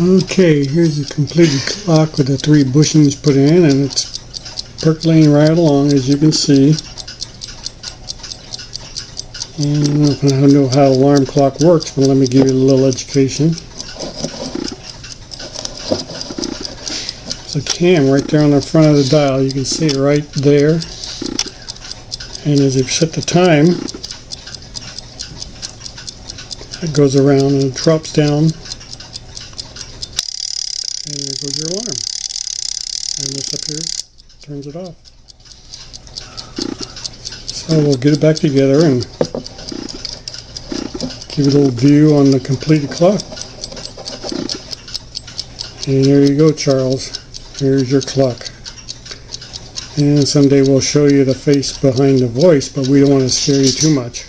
Okay, here's the completed clock with the 3 bushings put in, and it's percolating right along, as you can see. And I don't know how alarm clock works, but let me give you a little education. There's a cam right there on the front of the dial. You can see it right there. And as you set the time, it goes around and it drops down. And there goes your alarm. And this up here turns it off. So we'll get it back together and give it a little view on the completed clock. And there you go, Charles. Here's your clock. And someday we'll show you the face behind the voice, but we don't want to scare you too much.